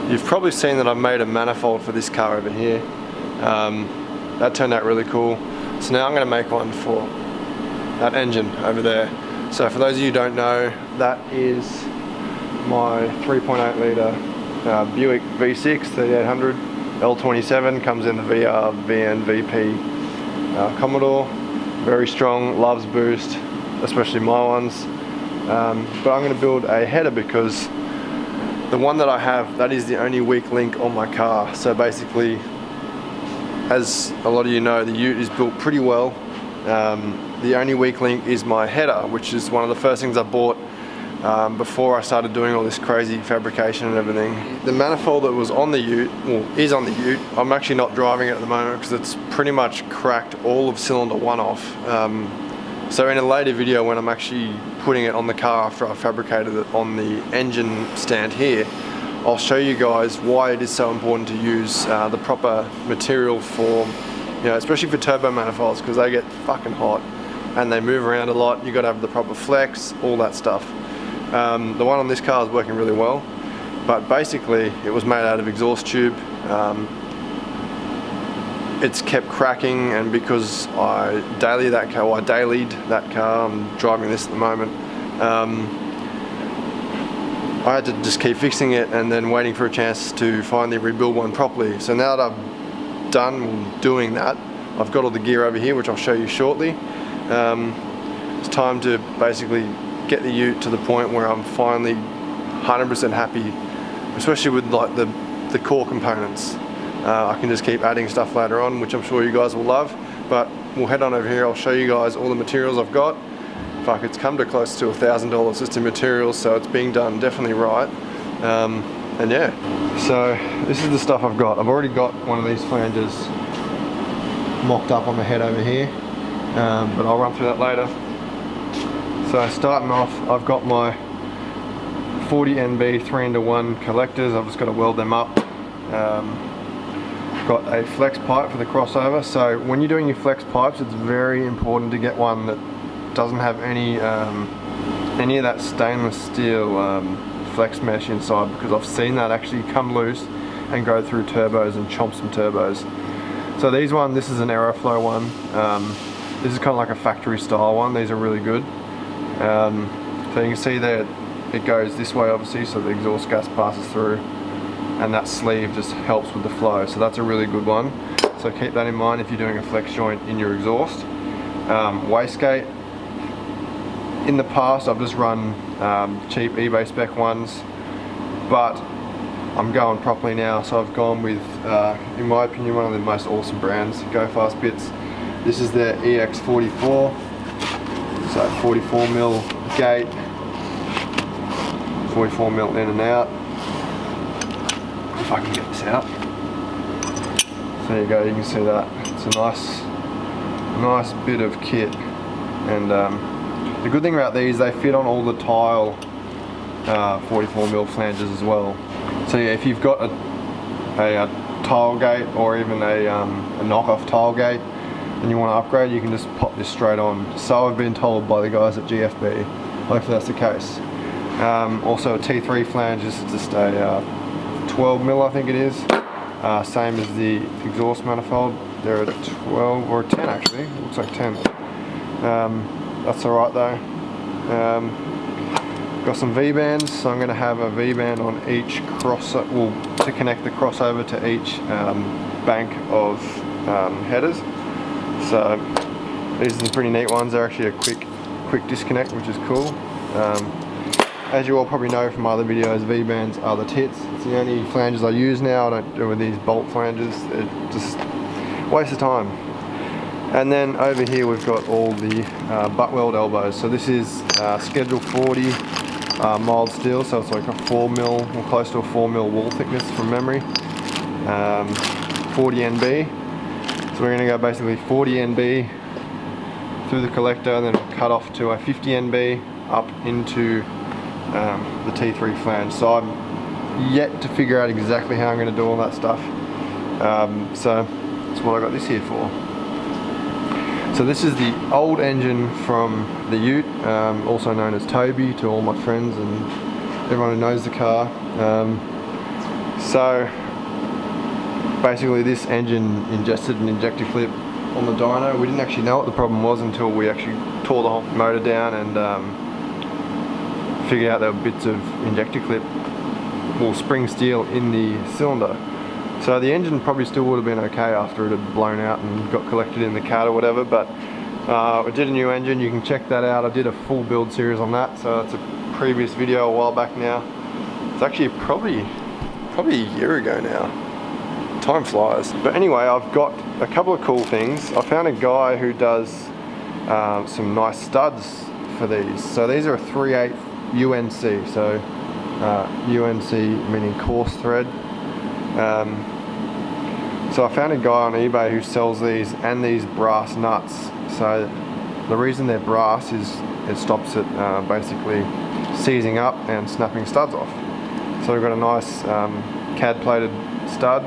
You've probably seen that I've made a manifold for this car over here. That turned out really cool. So now I'm going to make one for that engine over there. So for those of you who don't know, that is my 3.8 litre Buick V6 3800 L27. Comes in the VR, VN, VP Commodore. Very strong, loves boost, especially my ones. But I'm going to build a header because the one that I have, that is the only weak link on my car. So basically, as a lot of you know, the ute is built pretty well. The only weak link is my header, which is one of the first things I bought before I started doing all this crazy fabrication and everything. The manifold that was on the ute, well, is on the ute. I'm actually not driving it at the moment because it's pretty much cracked all of cylinder 1 off. So in a later video when I'm actually putting it on the car after I fabricated it on the engine stand here, I'll show you guys why it is so important to use the proper material for, you know, especially for turbo manifolds, because they get fucking hot and they move around a lot. You got to have the proper flex, all that stuff. The one on this car is working really well, but basically it was made out of exhaust tube. It's kept cracking, and because I dailied that car, I'm driving this at the moment, I had to just keep fixing it and then waiting for a chance to finally rebuild one properly. So now that I've done doing that, I've got all the gear over here, which I'll show you shortly. It's time to basically get the ute to the point where I'm finally 100% happy, especially with like the core components. I can just keep adding stuff later on, which I'm sure you guys will love, but we'll head on over here. I'll show you guys all the materials I've got. Fuck, it's come to close to $1,000 just in materials, so it's being done definitely right. And yeah, so this is the stuff I've got. I've already got one of these flanges mocked up on the head over here, but I'll run through that later. So starting off, I've got my 40 NB 3-into-1 collectors. I've just got to weld them up. Got a flex pipe for the crossover. So when you're doing your flex pipes, it's very important to get one that doesn't have any of that stainless steel flex mesh inside, because I've seen that actually come loose and go through turbos and chomp some turbos. So this is an Aeroflow one. This is kind of like a factory style one. These are really good. So you can see there, it goes this way obviously, so the exhaust gas passes through, and that sleeve just helps with the flow. So that's a really good one. So keep that in mind if you're doing a flex joint in your exhaust. Wastegate. In the past I've just run cheap eBay spec ones, but I'm going properly now, so I've gone with, in my opinion, one of the most awesome brands, Go Fast Bits. This is their EX44, so 44mm gate, 44mm in and out. If I can get this out. So there you go, you can see that. It's a nice bit of kit, and the good thing about these, they fit on all the tile 44mm flanges as well. So yeah, if you've got a tile gate or even a knockoff tile gate and you want to upgrade, you can just pop this straight on. So I've been told by the guys at GFB. Hopefully that's the case. Also a T3 flange, this is just a 12mm I think it is. Same as the exhaust manifold. They're at 12 or 10 actually. It looks like 10. That's alright though. Got some V-bands, so I'm going to have a V-band on each to connect the crossover to each bank of headers. So these are some pretty neat ones. They're actually a quick disconnect, which is cool. As you all probably know from other videos, V-bands are the tits. It's the only flanges I use now. I don't do with these bolt flanges. They're just waste of time. And then over here we've got all the butt weld elbows. So this is Schedule 40 mild steel, so it's like a 4mm or close to a 4mm wall thickness from memory. 40 NB. So we're going to go basically 40 NB through the collector, and then cut off to a 50 NB up into the T3 flange. So I'm yet to figure out exactly how I'm going to do all that stuff. So that's what I got this here for. So this is the old engine from the ute, also known as Tobi to all my friends and everyone who knows the car. So basically this engine ingested an injector clip on the dyno. We didn't actually know what the problem was until we actually tore the whole motor down and figured out there were bits of injector clip, well, spring steel in the cylinder. So the engine probably still would have been okay after it had blown out and got collected in the cat or whatever, but I did a new engine. You can check that out. I did a full build series on that, so that's a previous video a while back now. It's actually probably a year ago now. Time flies. But anyway, I've got a couple of cool things. I found a guy who does some nice studs for these. So these are a 3/8 UNC, so UNC meaning coarse thread. So I found a guy on eBay who sells these and these brass nuts. So the reason they're brass is it stops it basically seizing up and snapping studs off. So we've got a nice CAD plated stud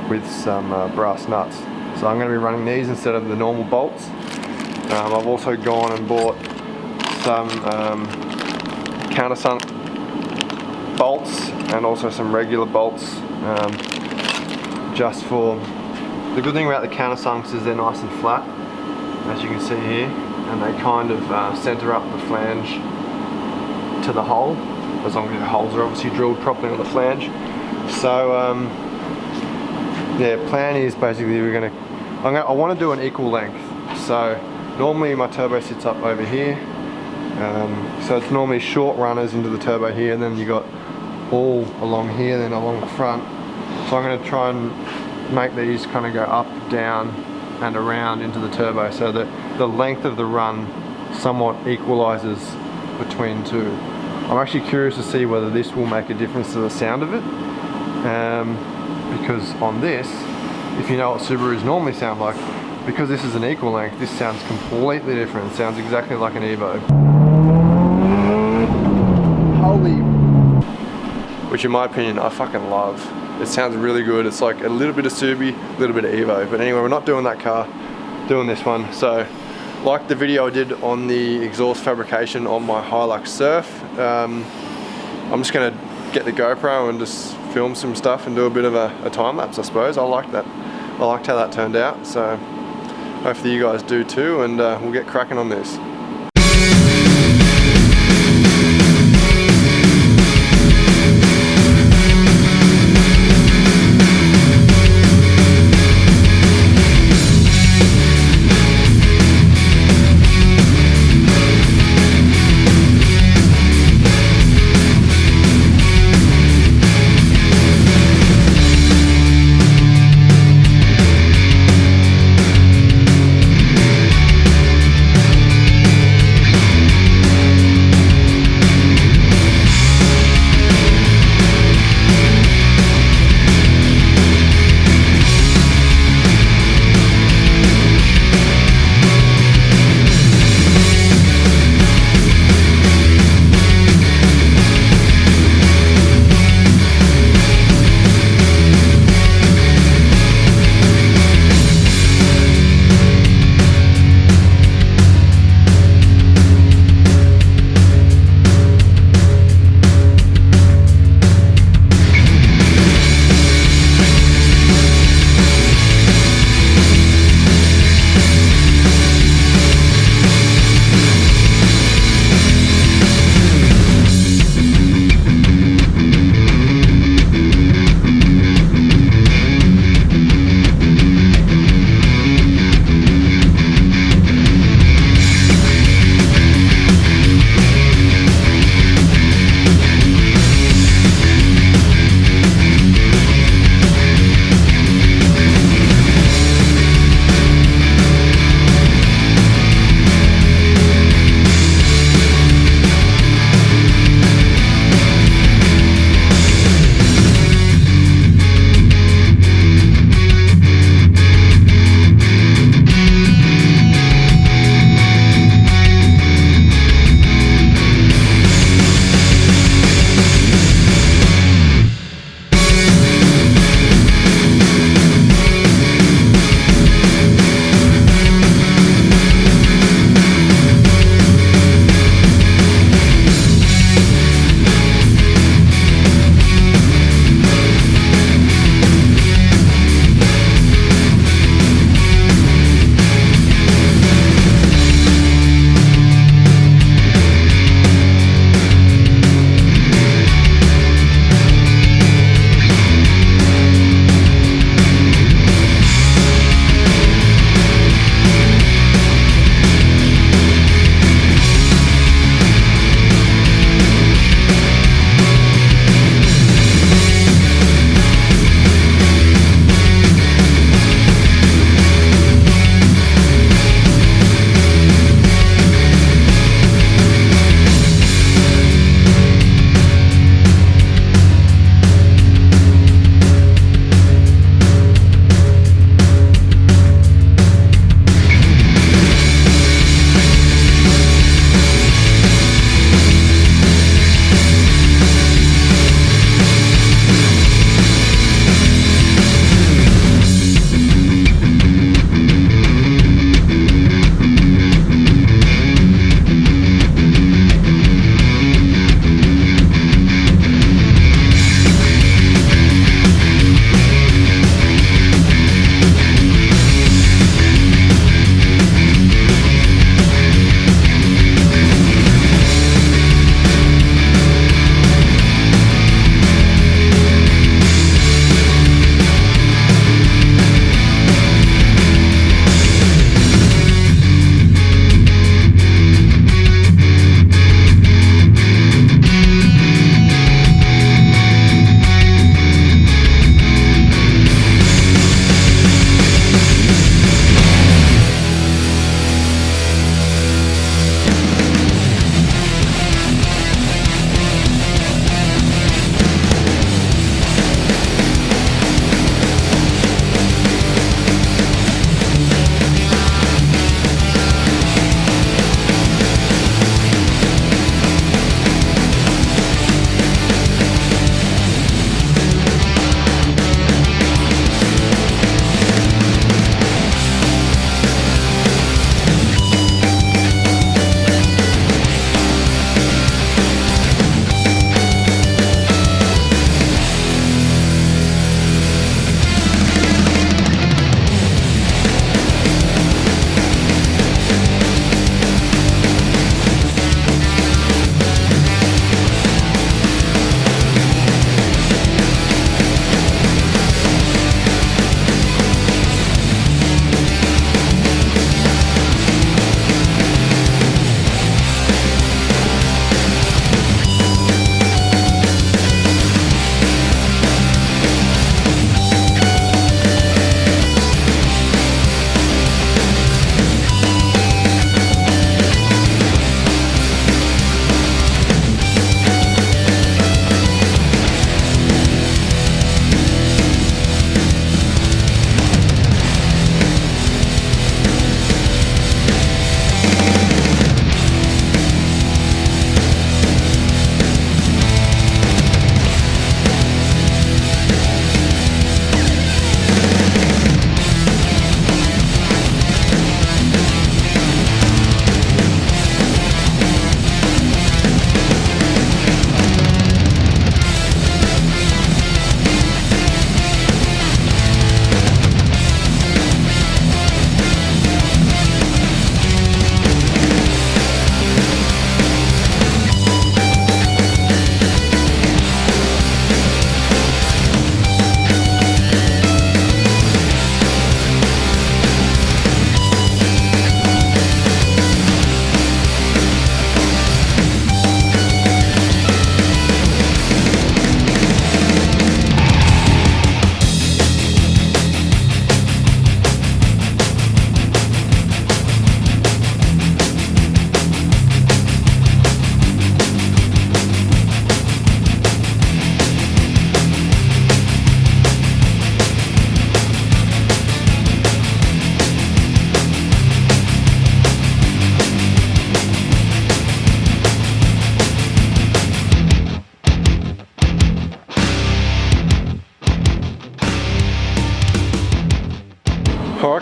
with some brass nuts. So I'm going to be running these instead of the normal bolts. I've also gone and bought some countersunk bolts and also some regular bolts, just for the good thing about the countersunks is they're nice and flat, as you can see here, and they kind of center up the flange to the hole, as long as the holes are obviously drilled properly on the flange. So yeah, plan is basically I want to do an equal length. So normally my turbo sits up over here, so it's normally short runners into the turbo here, and then you got all along here, then along the front. So I'm going to try and make these kind of go up, down and around into the turbo, so that the length of the run somewhat equalizes between two. I'm actually curious to see whether this will make a difference to the sound of it, because on this, if you know what Subarus normally sound like, because this is an equal length, this sounds completely different. It sounds exactly like an Evo. Holy, which in my opinion I fucking love. It sounds really good. It's like a little bit of Subi, a little bit of Evo. But anyway, we're not doing that car, doing this one. So, like the video I did on the exhaust fabrication on my Hilux Surf, I'm just gonna get the GoPro and just film some stuff and do a bit of a time lapse, I suppose. I like that. I liked how that turned out. So, hopefully you guys do too, and we'll get cracking on this.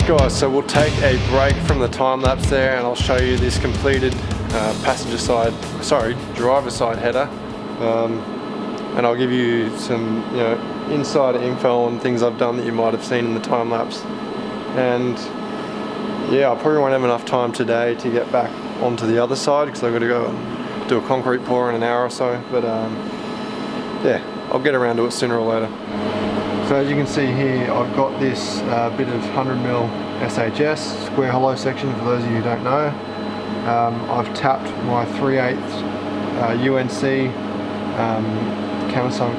Guys, so we'll take a break from the time lapse there and I'll show you this completed driver's side header, and I'll give you some insider info on things I've done that you might have seen in the time lapse. And yeah, I probably won't have enough time today to get back onto the other side because I've got to go and do a concrete pour in an hour or so, but yeah, I'll get around to it sooner or later. So as you can see here, I've got this bit of 100mm SHS, square hollow section for those of you who don't know. I've tapped my 3/8 UNC countersunk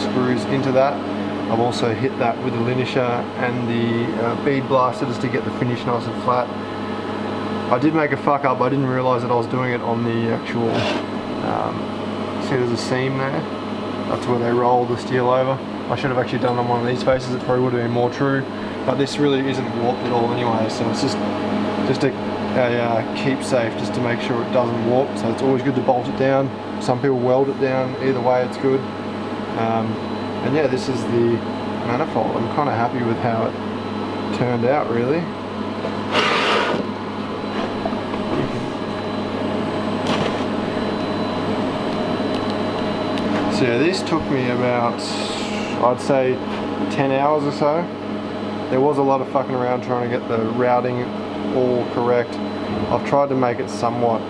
screws into that. I've also hit that with the linisher and the bead blaster just to get the finish nice and flat. I did make a fuck up, I didn't realise that I was doing it on the actual, see there's a seam there? That's where they roll the steel over. I should have actually done it on one of these faces, it probably would have been more true. But this really isn't warped at all anyway, so it's just a keep safe just to make sure it doesn't warp. So it's always good to bolt it down. Some people weld it down, either way it's good. And yeah, this is the manifold. I'm kind of happy with how it turned out really. So yeah, this took me about, I'd say 10 hours or so. There was a lot of fucking around trying to get the routing all correct. I've tried to make it somewhat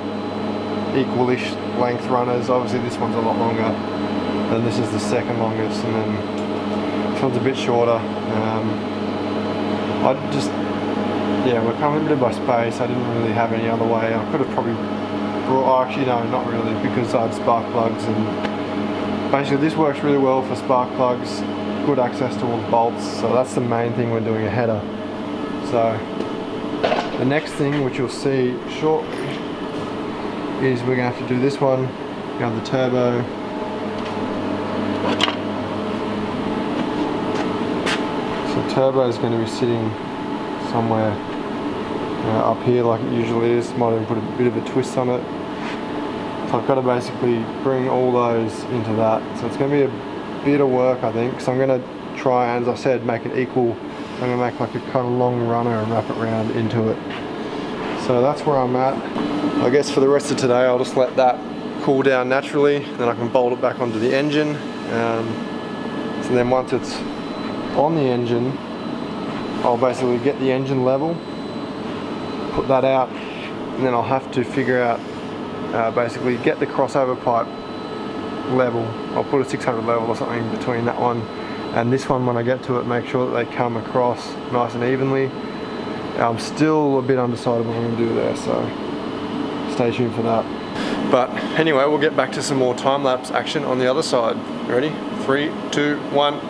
equalish length runners. Obviously this one's a lot longer, and this is the second longest, and then this one's a bit shorter. We're kind of limited by space. I didn't really have any other way. I could have probably brought, actually no, not really, because I had spark plugs, and basically this works really well for spark plugs, good access to all the bolts, so that's the main thing when doing a header. So the next thing, which you'll see shortly, is we're going to have to do this one. We have the turbo. So turbo is going to be sitting somewhere up here like it usually is. Might even put a bit of a twist on it. So I've got to basically bring all those into that. So it's going to be a bit of work, I think. So I'm going to try, as I said, make it equal. I'm going to make like a kind of long runner and wrap it around into it. So that's where I'm at. I guess for the rest of today I'll just let that cool down naturally, then I can bolt it back onto the engine. So then once it's on the engine, I'll basically get the engine level, put that out, and then I'll have to figure out, basically get the crossover pipe level. I'll put a 600 level or something between that one and this one when I get to it, make sure that they come across nice and evenly. I'm still a bit undecided what I'm going to do there, so stay tuned for that. But anyway, we'll get back to some more time-lapse action on the other side. Ready? 3, 2, 1.